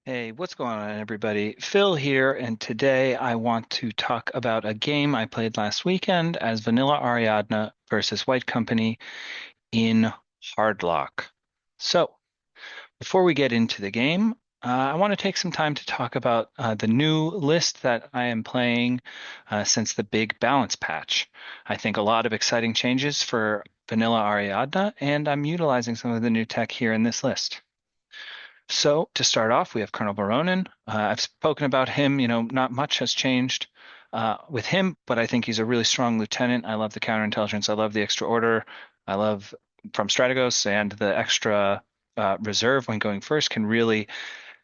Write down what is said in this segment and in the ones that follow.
Hey, what's going on, everybody? Phil here, and today I want to talk about a game I played last weekend as Vanilla Ariadna versus White Company in Hardlock. So, before we get into the game, I want to take some time to talk about the new list that I am playing since the big balance patch. I think a lot of exciting changes for Vanilla Ariadna, and I'm utilizing some of the new tech here in this list. So to start off, we have Colonel Baronin. I've spoken about him. Not much has changed with him, but I think he's a really strong lieutenant. I love the counterintelligence. I love the extra order. I love from Strategos and the extra reserve when going first can really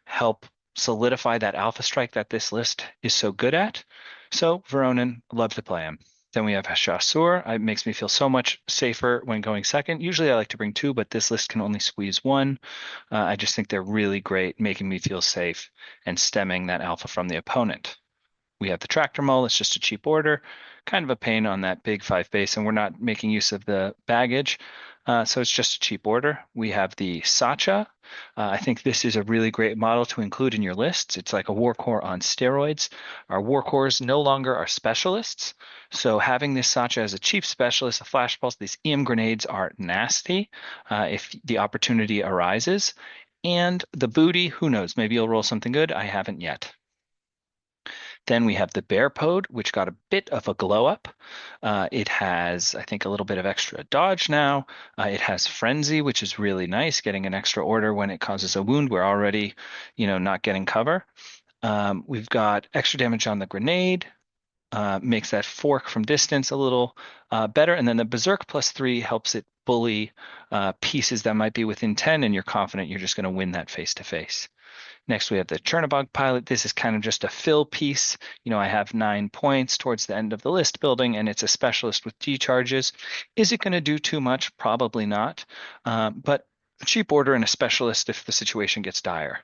help solidify that alpha strike that this list is so good at. So Veronin, love to play him. Then we have Chasseur. It makes me feel so much safer when going second. Usually I like to bring two, but this list can only squeeze one. I just think they're really great, making me feel safe and stemming that alpha from the opponent. We have the Tractor Mole. It's just a cheap order, kind of a pain on that big five base, and we're not making use of the baggage. So it's just a cheap order. We have the Sacha. I think this is a really great model to include in your lists. It's like a war core on steroids. Our war cores no longer are specialists. So having this Sacha as a cheap specialist, a flash pulse, these EM grenades are nasty if the opportunity arises. And the booty, who knows? Maybe you'll roll something good. I haven't yet. Then we have the Bear Pode, which got a bit of a glow up. It has, I think, a little bit of extra dodge now. It has Frenzy, which is really nice, getting an extra order when it causes a wound. We're already, not getting cover. We've got extra damage on the grenade. Makes that fork from distance a little better. And then the Berserk +3 helps it bully pieces that might be within 10, and you're confident you're just going to win that face to face. Next, we have the Chernobog pilot. This is kind of just a fill piece. I have 9 points towards the end of the list building, and it's a specialist with D charges. Is it going to do too much? Probably not. But a cheap order and a specialist if the situation gets dire.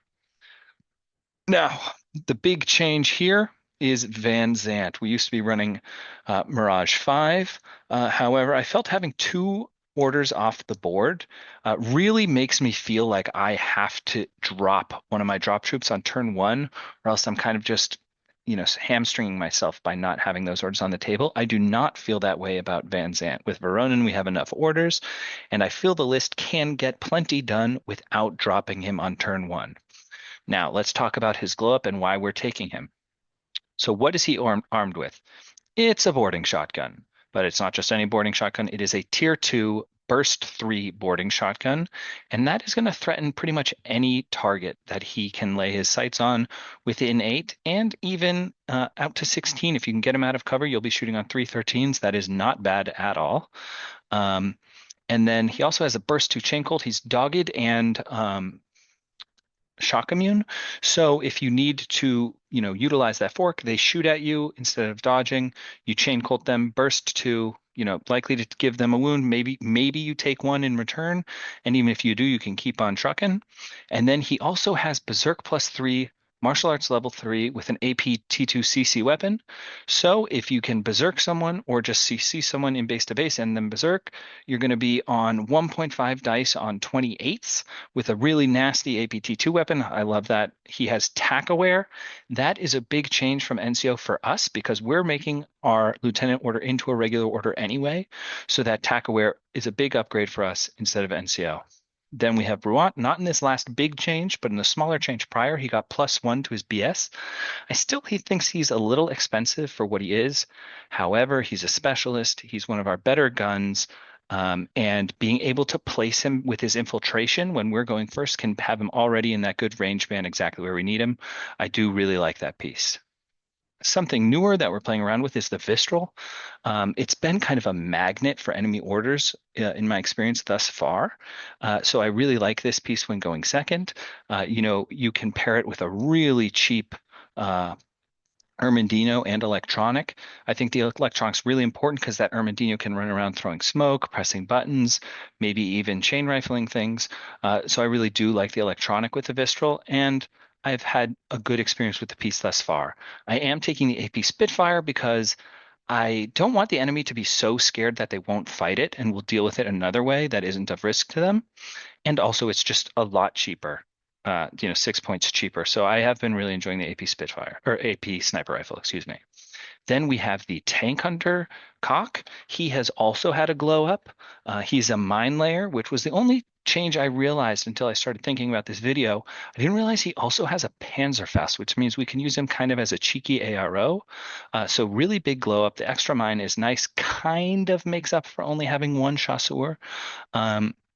Now, the big change here is Van Zant. We used to be running Mirage 5. However, I felt having two orders off the board really makes me feel like I have to drop one of my drop troops on turn one, or else I'm kind of just, hamstringing myself by not having those orders on the table. I do not feel that way about Van Zant. With Veronin, we have enough orders, and I feel the list can get plenty done without dropping him on turn one. Now, let's talk about his glow up and why we're taking him. So, what is he armed with? It's a boarding shotgun, but it's not just any boarding shotgun. It is a tier 2 burst 3 boarding shotgun, and that is going to threaten pretty much any target that he can lay his sights on within 8 and even out to 16. If you can get him out of cover, you'll be shooting on 313s. That is not bad at all. Um, and then he also has a burst 2 chain colt. He's dogged and shock immune. So if you need to, utilize that fork, they shoot at you instead of dodging. You chain colt them, burst two, likely to give them a wound. Maybe you take one in return, and even if you do, you can keep on trucking. And then he also has Berserk +3. Martial Arts level 3 with an AP T2 CC weapon. So if you can Berserk someone or just CC someone in base to base and then Berserk, you're going to be on 1.5 dice on 28s with a really nasty APT2 weapon. I love that. He has tack aware. That is a big change from NCO for us because we're making our lieutenant order into a regular order anyway. So that tack aware is a big upgrade for us instead of NCO. Then we have Bruant, not in this last big change, but in the smaller change prior, he got +1 to his BS. He thinks he's a little expensive for what he is. However, he's a specialist. He's one of our better guns. And being able to place him with his infiltration when we're going first can have him already in that good range band exactly where we need him. I do really like that piece. Something newer that we're playing around with is the Vistral. It's been kind of a magnet for enemy orders in my experience thus far. So I really like this piece when going second. You can pair it with a really cheap Ermendino and electronic. I think the electronic's really important because that Ermendino can run around throwing smoke, pressing buttons, maybe even chain rifling things. So I really do like the electronic with the Vistral, and I've had a good experience with the piece thus far. I am taking the AP Spitfire because I don't want the enemy to be so scared that they won't fight it and will deal with it another way that isn't of risk to them. And also, it's just a lot cheaper. 6 points cheaper. So I have been really enjoying the AP Spitfire or AP Sniper Rifle, excuse me. Then we have the Tank Hunter Cock. He has also had a glow up. He's a mine layer, which was the only change I realized until I started thinking about this video. I didn't realize he also has a Panzerfaust, which means we can use him kind of as a cheeky ARO. So really big glow up. The extra mine is nice, kind of makes up for only having one chasseur.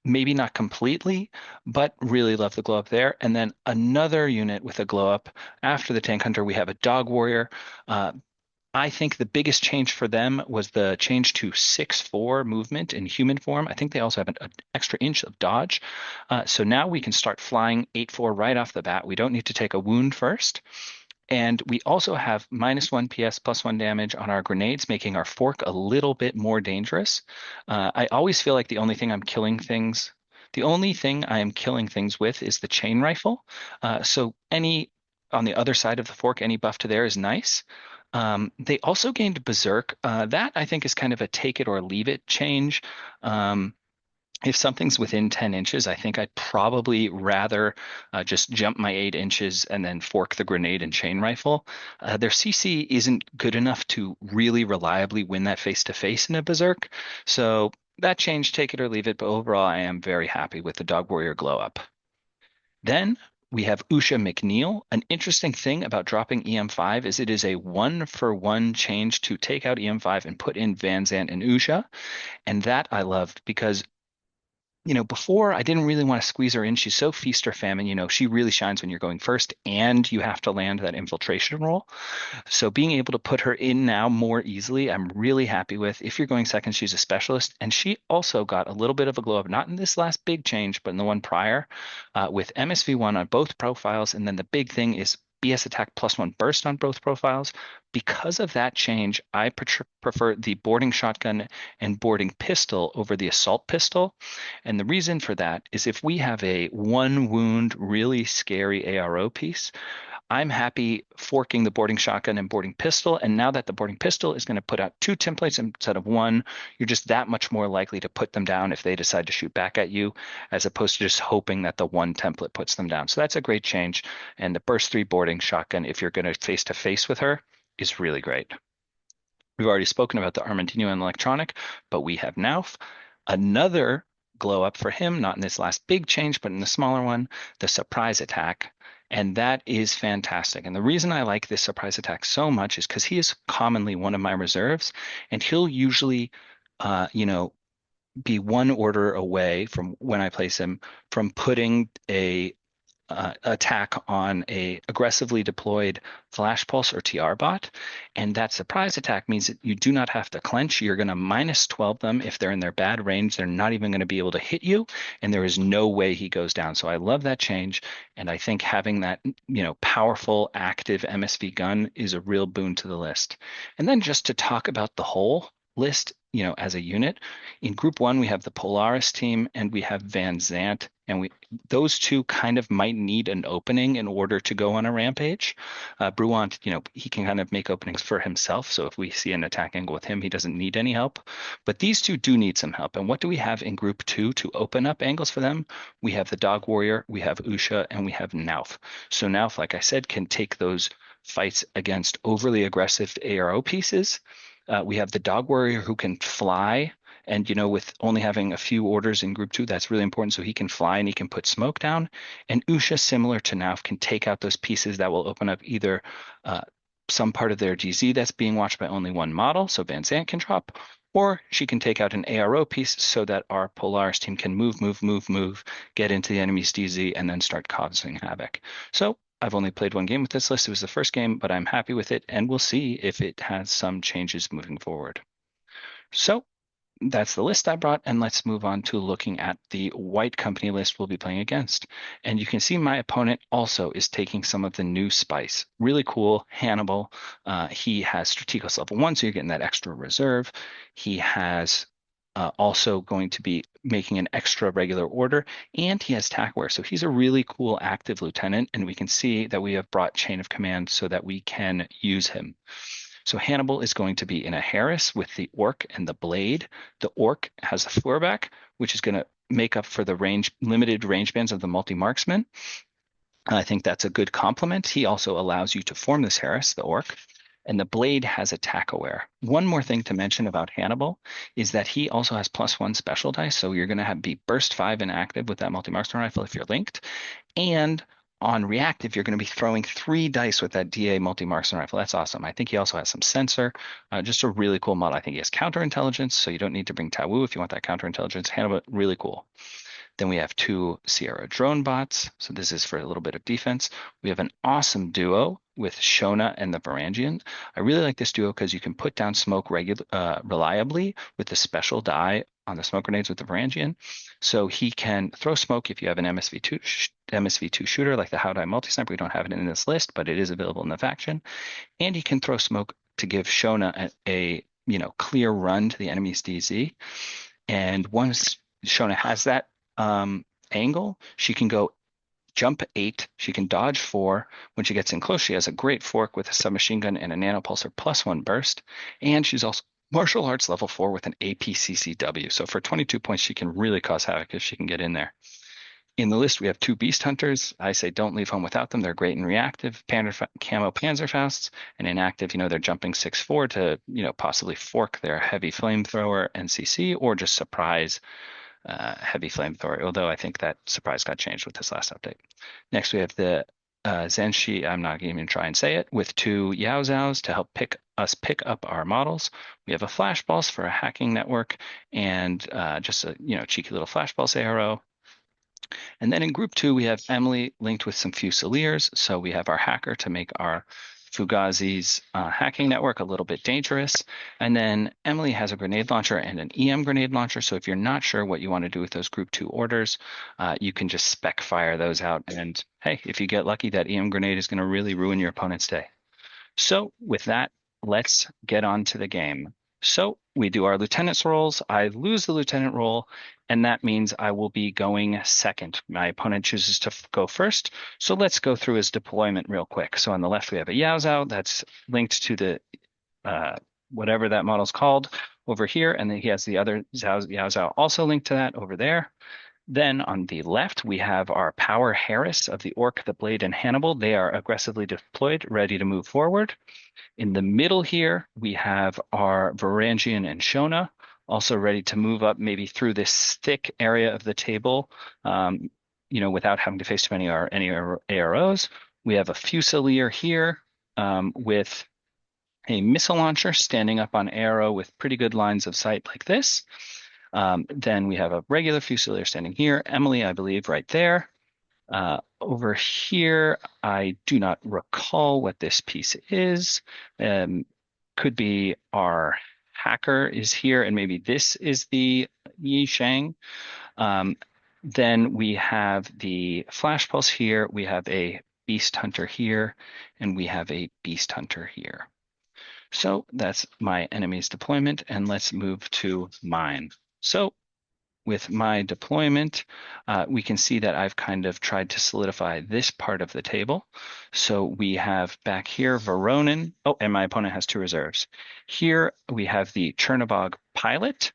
Maybe not completely, but really love the glow up there. And then another unit with a glow up. After the Tank Hunter, we have a Dog Warrior. Uh, I think the biggest change for them was the change to 6'4" movement in human form. I think they also have an extra inch of dodge. So now we can start flying 8'4" right off the bat. We don't need to take a wound first. And we also have -1 PS +1 damage on our grenades, making our fork a little bit more dangerous. I always feel like the only thing I am killing things with is the chain rifle. So any on the other side of the fork, any buff to there is nice. They also gained Berserk. That I think is kind of a take it or leave it change. If something's within 10 inches, I think I'd probably rather just jump my 8 inches and then fork the grenade and chain rifle. Their CC isn't good enough to really reliably win that face to face in a Berserk. So that change, take it or leave it. But overall, I am very happy with the Dog Warrior glow up. Then we have Usha McNeil. An interesting thing about dropping EM5 is it is a one-for-one change to take out EM5 and put in Van Zant and Usha. And that I loved because before I didn't really want to squeeze her in. She's so feast or famine. She really shines when you're going first and you have to land that infiltration roll. So being able to put her in now more easily, I'm really happy with. If you're going second, she's a specialist. And she also got a little bit of a glow up, not in this last big change, but in the one prior with MSV1 on both profiles. And then the big thing is BS attack +1 burst on both profiles. Because of that change, I prefer the boarding shotgun and boarding pistol over the assault pistol. And the reason for that is if we have a one wound, really scary ARO piece, I'm happy forking the boarding shotgun and boarding pistol. And now that the boarding pistol is going to put out two templates instead of one, you're just that much more likely to put them down if they decide to shoot back at you, as opposed to just hoping that the one template puts them down. So that's a great change. And the burst 3 boarding shotgun, if you're going to face to face with her, is really great. We've already spoken about the Armantino and Electronic, but we have Nauf. Another glow up for him, not in this last big change, but in the smaller one, the surprise attack. And that is fantastic. And the reason I like this surprise attack so much is because he is commonly one of my reserves, and he'll usually, be one order away from when I place him from putting a attack on a aggressively deployed flash pulse or TR bot. And that surprise attack means that you do not have to clench. You're going to -12 them. If they're in their bad range, they're not even going to be able to hit you. And there is no way he goes down. So I love that change. And I think having that, powerful active MSV gun is a real boon to the list. And then just to talk about the whole list, as a unit, in group one, we have the Polaris team and we have Van Zant, and those two kind of might need an opening in order to go on a rampage. Bruant, he can kind of make openings for himself. So if we see an attack angle with him, he doesn't need any help. But these two do need some help. And what do we have in group two to open up angles for them? We have the Dog Warrior, we have Usha, and we have Nauf. So Nauf, like I said, can take those fights against overly aggressive ARO pieces. We have the Dog Warrior who can fly. And, with only having a few orders in group two, that's really important. So he can fly and he can put smoke down. And Usha, similar to Nauf, can take out those pieces that will open up either some part of their DZ that's being watched by only one model, so Van Zant can drop, or she can take out an ARO piece so that our Polaris team can move, get into the enemy's DZ, and then start causing havoc. So I've only played one game with this list. It was the first game, but I'm happy with it, and we'll see if it has some changes moving forward. So that's the list I brought, and let's move on to looking at the white company list we'll be playing against. And you can see my opponent also is taking some of the new spice. Really cool, Hannibal. He has Strategos level 1, so you're getting that extra reserve. He has also going to be making an extra regular order, and he has Tackware. So he's a really cool active lieutenant, and we can see that we have brought Chain of Command so that we can use him. So Hannibal is going to be in a Harris with the Orc and the Blade. The Orc has a Flurback, which is going to make up for the limited range bands of the multi-marksman. I think that's a good complement. He also allows you to form this Harris, the orc, and the blade has attack aware. One more thing to mention about Hannibal is that he also has +1 special dice, so you're going to be burst 5 and active with that multi-marksman rifle if you're linked. And on reactive, you're going to be throwing 3 dice with that DA multi-marksman rifle. That's awesome. I think he also has some sensor. Just a really cool model. I think he has counterintelligence, so you don't need to bring Tawu if you want that counterintelligence. Hannibal, really cool. Then we have 2 Sierra drone bots. So this is for a little bit of defense. We have an awesome duo with Shona and the Varangian. I really like this duo because you can put down smoke reliably with the special die on the smoke grenades with the Varangian. So he can throw smoke if you have an MSV2 shooter like the How Die Multi-Sniper. We don't have it in this list, but it is available in the faction. And he can throw smoke to give Shona a clear run to the enemy's DZ. And once Shona has that angle, she can go jump 8. She can dodge 4. When she gets in close, she has a great fork with a submachine gun and a nanopulsar +1 burst. And she's also martial arts level 4 with an APCCW. So for 22 points, she can really cause havoc if she can get in there. In the list, we have 2 Beast Hunters. I say don't leave home without them. They're great in reactive, camo Panzerfausts, and in active, they're jumping 6/4 to, possibly fork their heavy flamethrower NCC or just surprise heavy flamethrower, although I think that surprise got changed with this last update. Next, we have the Zenshi, I'm not even try and say it, with 2 Yao Zhaos to help pick up our models. We have a Flash Pulse for a hacking network and just a cheeky little Flash Pulse arrow. And then in group 2, we have Emily linked with some Fusiliers. So we have our hacker to make our Fugazi's hacking network a little bit dangerous. And then Emily has a grenade launcher and an EM grenade launcher. So if you're not sure what you want to do with those group 2 orders, you can just spec fire those out. And hey, if you get lucky, that EM grenade is going to really ruin your opponent's day. So with that, let's get on to the game. So we do our lieutenant's rolls. I lose the lieutenant roll, and that means I will be going second. My opponent chooses to go first. So let's go through his deployment real quick. So on the left, we have a Yao Zhao that's linked to the whatever that model's called over here. And then he has the other Yao Zhao also linked to that over there. Then on the left, we have our Power Harris of the Orc, the Blade, and Hannibal. They are aggressively deployed, ready to move forward. In the middle here, we have our Varangian and Shona, also ready to move up maybe through this thick area of the table, without having to face too many any AROs. We have a Fusilier here with a missile launcher standing up on arrow with pretty good lines of sight like this. Then we have a regular Fusilier standing here. Emily, I believe, right there. Over here, I do not recall what this piece is. Could be our hacker is here, and maybe this is the Yi Shang. Then we have the Flash Pulse here. We have a Beast Hunter here, and we have a Beast Hunter here. So that's my enemy's deployment, and let's move to mine. So with my deployment, we can see that I've kind of tried to solidify this part of the table. So we have back here Voronin. Oh, and my opponent has 2 reserves. Here we have the Chernobog Pilot,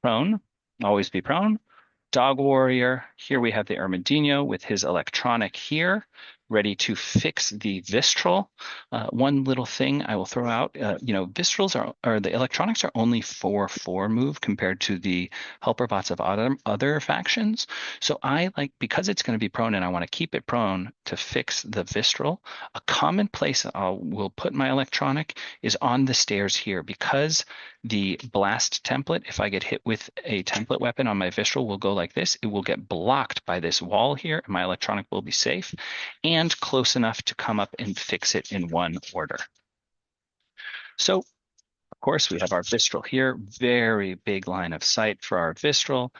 prone, always be prone. Dog Warrior. Here we have the Armadillo with his electronic here, ready to fix the Vistral. One little thing I will throw out, Vistrals or the electronics are only 4/4 move compared to the helper bots of other factions. So I because it's going to be prone and I want to keep it prone to fix the Vistral, a common place I will put my electronic is on the stairs here, because the blast template, if I get hit with a template weapon on my Vistral, will go like this. It will get blocked by this wall here, and my electronic will be safe and close enough to come up and fix it in one order. So, of course, we have our Vistral here. Very big line of sight for our Vistral.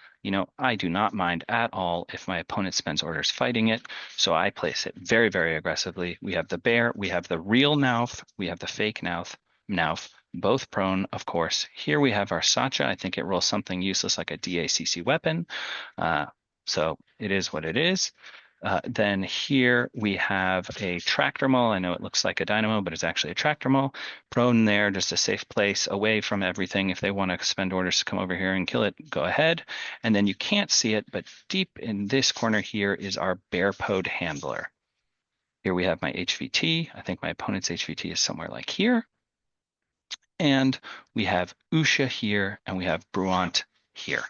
I do not mind at all if my opponent spends orders fighting it, so I place it very, very aggressively. We have the bear, we have the real Nauf, we have the fake Nauf, both prone, of course. Here we have our Sacha. I think it rolls something useless like a DACC weapon. So it is what it is. Then here we have a tractor mole. I know it looks like a dynamo, but it's actually a tractor mole. Prone there, just a safe place away from everything. If they want to spend orders to come over here and kill it, go ahead. And then you can't see it, but deep in this corner here is our bear pod handler. Here we have my HVT. I think my opponent's HVT is somewhere like here. And we have Usha here, and we have Bruant here.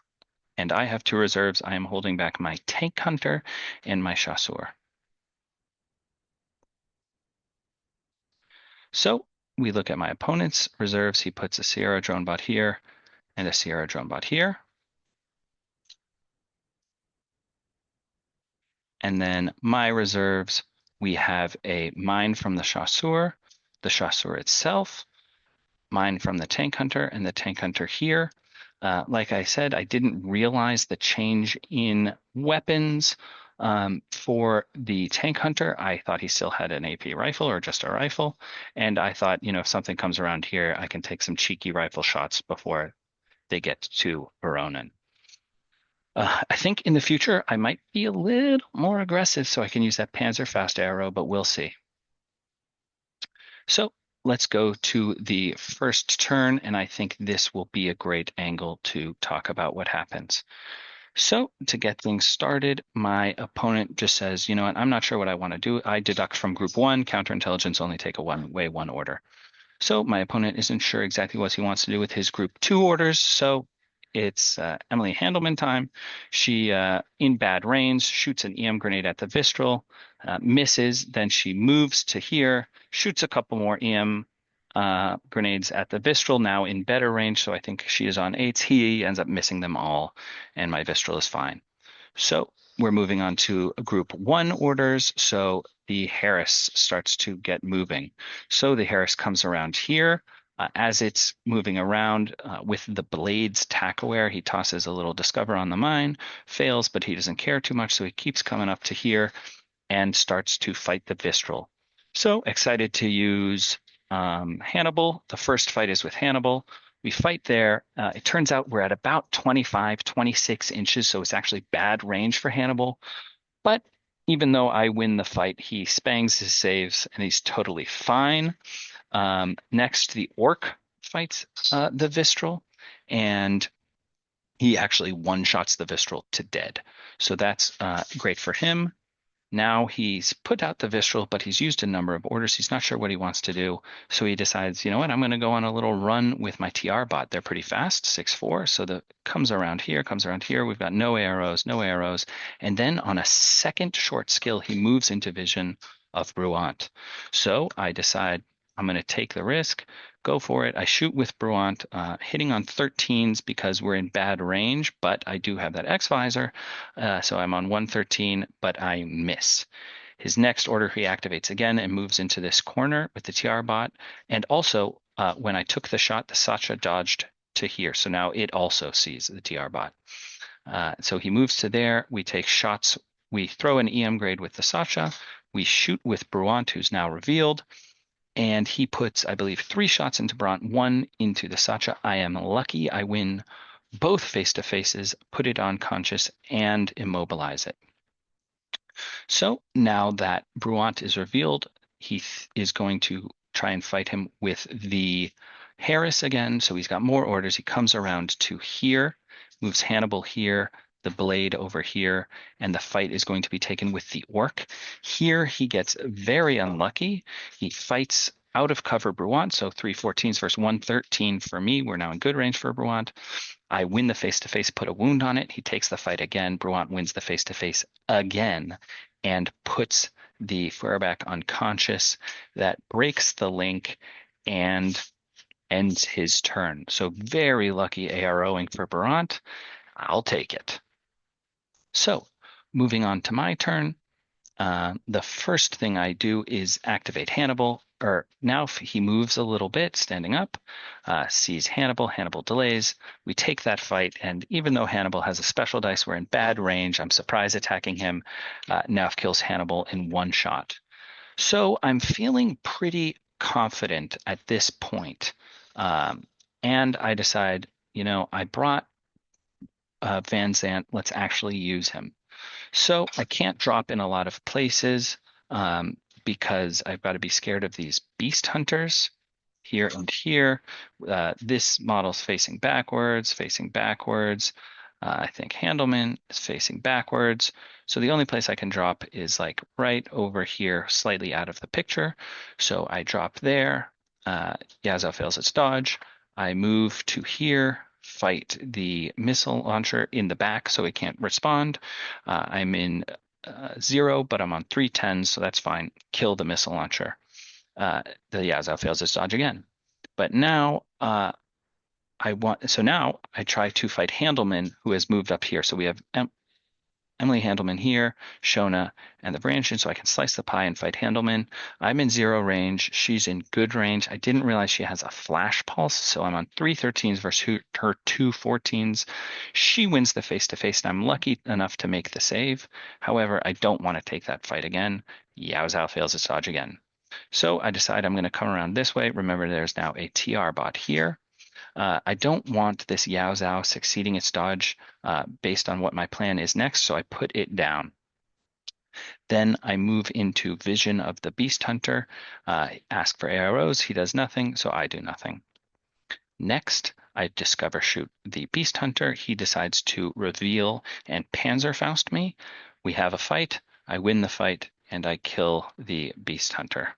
And I have 2 reserves. I am holding back my Tank Hunter and my Chasseur. So we look at my opponent's reserves. He puts a Sierra drone bot here and a Sierra drone bot here. And then my reserves, we have a mine from the Chasseur itself, mine from the Tank Hunter, and the Tank Hunter here. Like I said, I didn't realize the change in weapons for the Tank Hunter. I thought he still had an AP rifle or just a rifle. And I thought, if something comes around here, I can take some cheeky rifle shots before they get to Baronin. I think in the future, I might be a little more aggressive so I can use that Panzer fast arrow, but we'll see. So let's go to the first turn, and I think this will be a great angle to talk about what happens. So to get things started, my opponent just says, you know what, I'm not sure what I want to do. I deduct from group 1, counterintelligence only take a one-way, one order. So my opponent isn't sure exactly what he wants to do with his group 2 orders. So it's Emily Handelman time. She, in bad range, shoots an EM grenade at the Vistral, misses. Then she moves to here, shoots a couple more EM grenades at the Vistral, now in better range. So I think she is on 8s. He ends up missing them all, and my Vistral is fine. So we're moving on to group 1 orders. So the Harris starts to get moving. So the Harris comes around here. As it's moving around with the blades tack-aware, he tosses a little discover on the mine, fails, but he doesn't care too much. So he keeps coming up to here and starts to fight the Vistral. So excited to use Hannibal. The first fight is with Hannibal. We fight there. It turns out we're at about 25, 26 inches, so it's actually bad range for Hannibal. But even though I win the fight, he spangs his saves, and he's totally fine. Next, the Orc fights the Vistral, and he actually one-shots the Vistral to dead. So that's great for him. Now he's put out the Vistral, but he's used a number of orders. He's not sure what he wants to do. So he decides, you know what, I'm going to go on a little run with my TR bot. They're pretty fast, 6'4". So the comes around here. We've got no arrows. And then on a second short skill, he moves into vision of Bruant. So I decide I'm going to take the risk, go for it. I shoot with Bruant, hitting on 13s because we're in bad range, but I do have that X visor. So I'm on 113, but I miss. His next order, he activates again and moves into this corner with the TR bot. And also, when I took the shot, the Sacha dodged to here. So now it also sees the TR bot. So he moves to there. We take shots. We throw an EM grade with the Sacha. We shoot with Bruant, who's now revealed. And he puts, I believe, 3 shots into Bruant, 1 into the Sacha. I am lucky. I win both face-to-faces, put it on conscious, and immobilize it. So now that Bruant is revealed, he is going to try and fight him with the Harris again. So he's got more orders. He comes around to here, moves Hannibal here, the blade over here, and the fight is going to be taken with the Orc. Here he gets very unlucky. He fights out of cover Bruant, so 314s versus 113 for me. We're now in good range for Bruant. I win the face-to-face, put a wound on it. He takes the fight again. Bruant wins the face-to-face again and puts the Feuerback unconscious. That breaks the link and ends his turn. So very lucky AROing for Bruant. I'll take it. So moving on to my turn, the first thing I do is activate Hannibal. Or now he moves a little bit, standing up, sees Hannibal. Hannibal delays. We take that fight, and even though Hannibal has a special dice, we're in bad range. I'm surprise attacking him. Now kills Hannibal in 1 shot. So I'm feeling pretty confident at this point. And I decide, I brought Van Zant. Let's actually use him. So I can't drop in a lot of places because I've got to be scared of these beast hunters here and here. This model's facing backwards. I think Handelman is facing backwards. So the only place I can drop is like right over here, slightly out of the picture. So I drop there. Yazoo fails its dodge. I move to here, fight the missile launcher in the back so it can't respond. I'm in 0, but I'm on 310, so that's fine. Kill the missile launcher. The Yazoo fails its dodge again. But now now I try to fight Handelman, who has moved up here. So we have Emily Handelman here, Shona, and the Branchian, so I can slice the pie and fight Handelman. I'm in 0 range. She's in good range. I didn't realize she has a flash pulse, so I'm on 3 13s versus her 2 14s. She wins the face-to-face, and I'm lucky enough to make the save. However, I don't want to take that fight again. Yao Zhao fails its dodge again. So I decide I'm going to come around this way. Remember, there's now a TR bot here. I don't want this Yao Zhao succeeding its dodge based on what my plan is next, so I put it down. Then I move into Vision of the Beast Hunter, ask for arrows. He does nothing, so I do nothing. Next, I discover shoot the Beast Hunter. He decides to reveal and Panzerfaust me. We have a fight. I win the fight, and I kill the Beast Hunter.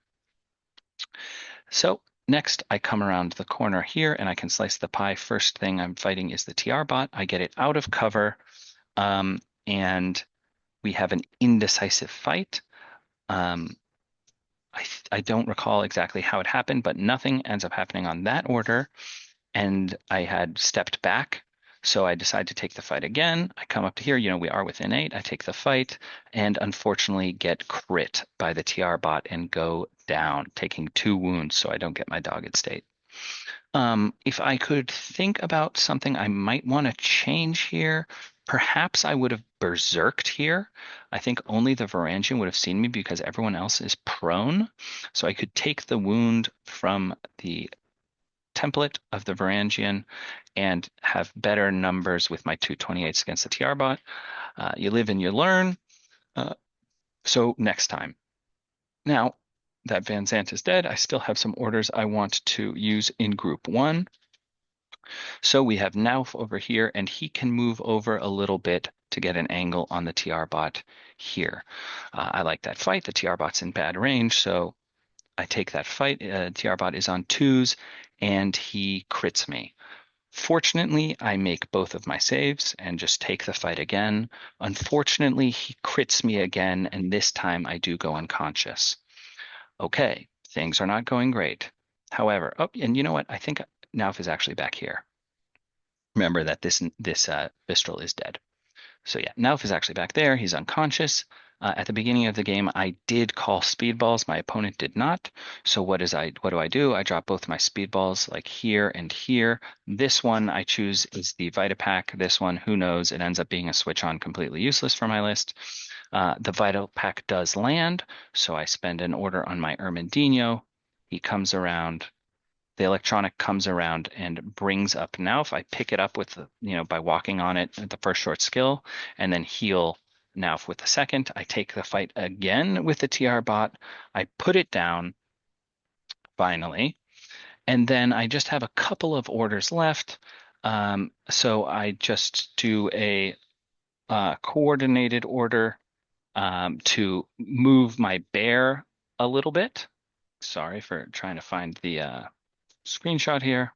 So next, I come around the corner here, and I can slice the pie. First thing I'm fighting is the TR bot. I get it out of cover, and we have an indecisive fight. I don't recall exactly how it happened, but nothing ends up happening on that order, and I had stepped back. So I decide to take the fight again. I come up to here, we are within 8. I take the fight and unfortunately get crit by the TR bot and go down, taking 2 wounds so I don't get my dogged state. If I could think about something I might want to change here, perhaps I would have berserked here. I think only the Varangian would have seen me because everyone else is prone. So I could take the wound from the template of the Varangian and have better numbers with my 228s against the TR bot. You live and you learn. So next time. Now that Van Zant is dead, I still have some orders I want to use in group 1. So we have Nauf over here, and he can move over a little bit to get an angle on the TR bot here. I like that fight. The TR bot's in bad range, so I take that fight. TR bot is on 2s, and he crits me. Fortunately, I make both of my saves and just take the fight again. Unfortunately, he crits me again, and this time I do go unconscious. Okay, things are not going great. However, and you know what? I think Nauf is actually back here. Remember that this Vistral is dead. So yeah, Nauf is actually back there. He's unconscious. At the beginning of the game, I did call speedballs. My opponent did not. So what do I do? I drop both my speedballs like here and here. This one I choose is the Vitapack. This one, who knows? It ends up being a switch on, completely useless for my list. The Vitapack does land, so I spend an order on my Ermendino. He comes around. The electronic comes around and brings up Nauf. I pick it up with the, by walking on it at the first short skill, and then heal Nauf with the second. I take the fight again with the TR bot. I put it down, finally, and then I just have a couple of orders left. So I just do a coordinated order to move my bear a little bit. Sorry for trying to find the screenshot here.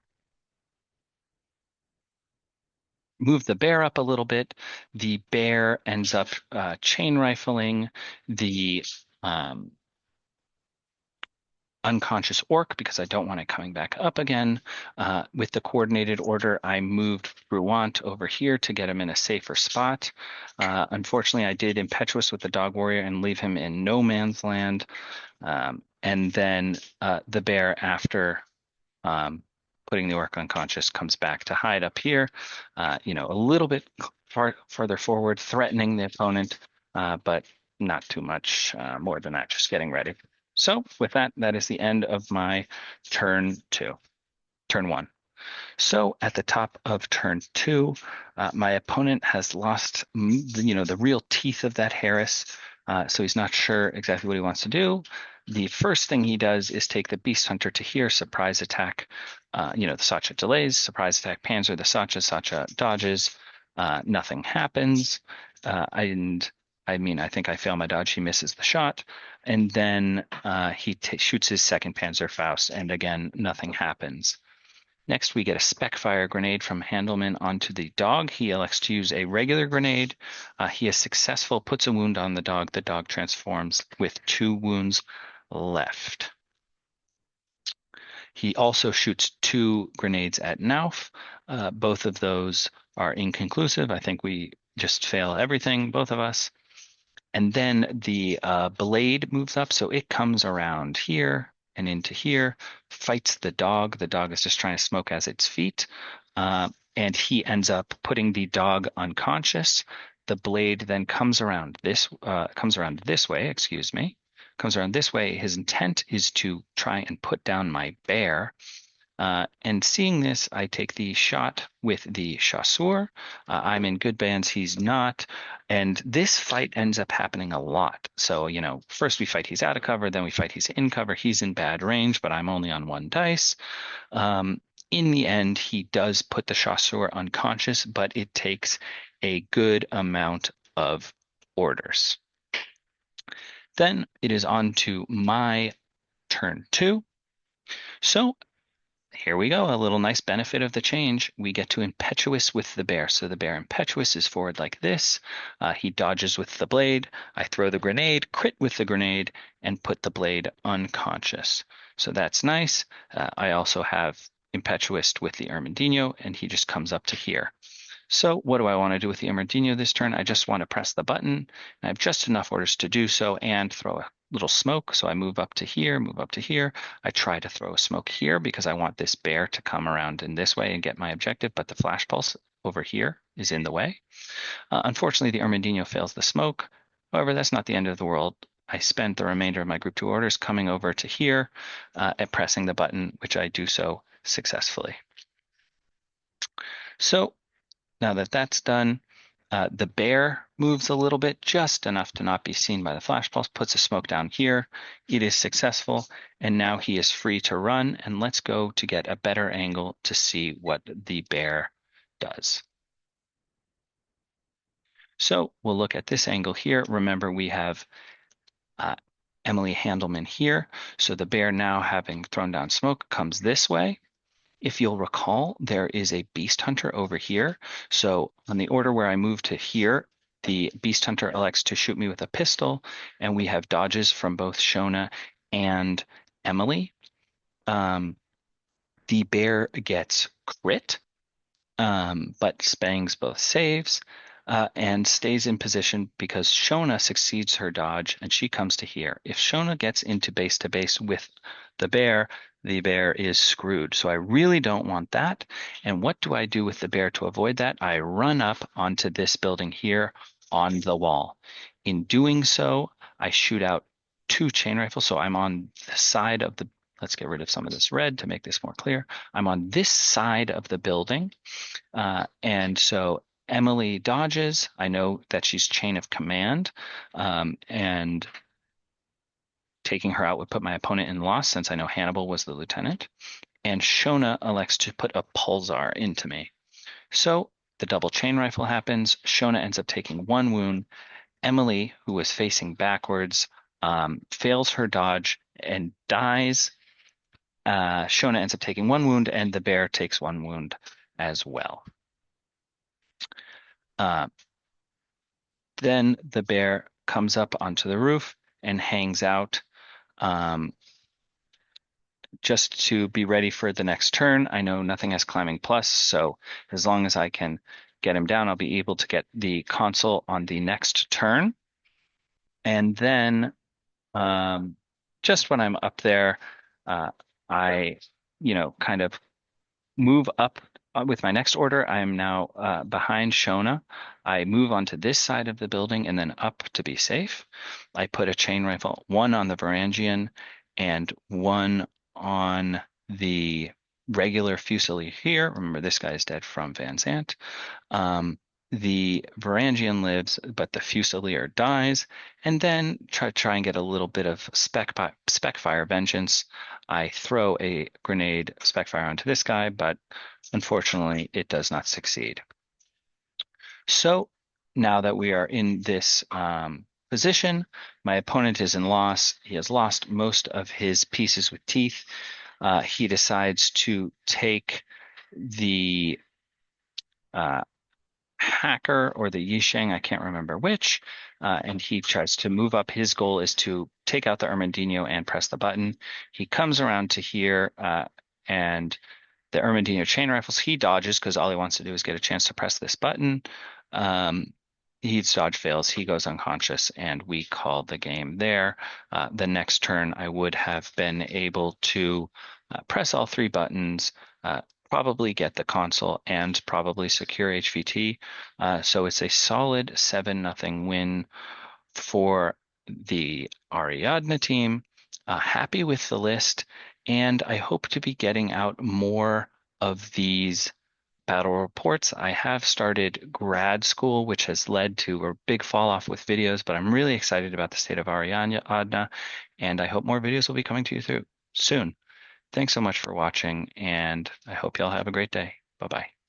Move the bear up a little bit. The bear ends up chain rifling the unconscious orc because I don't want it coming back up again. With the coordinated order, I moved Bruant over here to get him in a safer spot. Unfortunately, I did Impetuous with the Dog Warrior and leave him in no man's land. And then the bear, after putting the orc unconscious, comes back to hide up here, a little bit farther forward, threatening the opponent, but not too much more than that, just getting ready. So with that, that is the end of my turn 1. So at the top of turn 2, my opponent has lost, the real teeth of that Harris. So he's not sure exactly what he wants to do. The first thing he does is take the Beast Hunter to here, surprise attack. The Sacha delays, surprise attack Panzer, the Sacha dodges. Nothing happens. And I mean, I think I fail my dodge. He misses the shot. And then he shoots his second Panzerfaust, and again, nothing happens. Next, we get a Spec-Fire grenade from Handelman onto the dog. He elects to use a regular grenade. He is successful, puts a wound on the dog. The dog transforms with 2 wounds left. He also shoots 2 grenades at Nauf. Both of those are inconclusive. I think we just fail everything, both of us. And then the blade moves up, so it comes around here and into here, fights the dog. The dog is just trying to smoke as its feet, and he ends up putting the dog unconscious. The blade then comes around this way. Excuse me, comes around this way. His intent is to try and put down my bear. And seeing this, I take the shot with the chasseur. I'm in good bands, he's not. And this fight ends up happening a lot. So, first we fight he's out of cover, then we fight he's in cover, he's in bad range, but I'm only on 1 dice. In the end, he does put the chasseur unconscious, but it takes a good amount of orders. Then it is on to my turn 2. So here we go. A little nice benefit of the change. We get to impetuous with the bear. So the bear impetuous is forward like this. He dodges with the blade. I throw the grenade, crit with the grenade, and put the blade unconscious. So that's nice. I also have impetuous with the Ermendino, and he just comes up to here. So what do I want to do with the Ermendino this turn? I just want to press the button, and I have just enough orders to do so and throw a little smoke. So I move up to here, move up to here. I try to throw a smoke here because I want this bear to come around in this way and get my objective, but the flash pulse over here is in the way. Unfortunately, the Ermendino fails the smoke. However, that's not the end of the world. I spent the remainder of my group 2 orders coming over to here and pressing the button, which I do so successfully. So now that that's done, the bear moves a little bit, just enough to not be seen by the flash pulse, puts a smoke down here. It is successful, and now he is free to run. And let's go to get a better angle to see what the bear does. So we'll look at this angle here. Remember, we have Emily Handelman here. So the bear, now having thrown down smoke, comes this way. If you'll recall, there is a Beast Hunter over here. So on the order where I move to here, the Beast Hunter elects to shoot me with a pistol, and we have dodges from both Shona and Emily. The bear gets crit, but spangs both saves, and stays in position because Shona succeeds her dodge, and she comes to here. If Shona gets into base to base with the bear is screwed. So I really don't want that. And what do I do with the bear to avoid that? I run up onto this building here on the wall. In doing so, I shoot out 2 chain rifles. So I'm on the side of the, let's get rid of some of this red to make this more clear. I'm on this side of the building. And so Emily dodges. I know that she's chain of command, and taking her out would put my opponent in loss since I know Hannibal was the lieutenant. And Shona elects to put a pulsar into me. So the double chain rifle happens. Shona ends up taking 1 wound. Emily, who was facing backwards, fails her dodge and dies. Shona ends up taking 1 wound, and the bear takes 1 wound as well. Then the bear comes up onto the roof and hangs out, just to be ready for the next turn. I know nothing has climbing plus, so as long as I can get him down, I'll be able to get the console on the next turn. And then just when I'm up there, I, kind of move up with my next order. I am now behind Shona. I move onto this side of the building and then up to be safe. I put a chain rifle, 1 on the Varangian and 1 on the regular Fusilier here. Remember, this guy is dead from Van Zant. The Varangian lives, but the Fusilier dies. And then try and get a little bit of spec fire vengeance. I throw a grenade spec fire onto this guy, but unfortunately, it does not succeed. So now that we are in this position, my opponent is in loss. He has lost most of his pieces with teeth. He decides to take the uh, hacker or the Yisheng, I can't remember which, and he tries to move up. His goal is to take out the Ermendino and press the button. He comes around to here, and the Ermendino chain rifles, he dodges because all he wants to do is get a chance to press this button. Um, His dodge fails, he goes unconscious, and we call the game there. The next turn, I would have been able to press all three buttons, uh, probably get the console, and probably secure HVT. So it's a solid 7-0 win for the Ariadna team. Happy with the list, and I hope to be getting out more of these battle reports. I have started grad school, which has led to a big fall off with videos, but I'm really excited about the state of Ariadna, and I hope more videos will be coming to you through soon. Thanks so much for watching, and I hope y'all have a great day. Bye bye.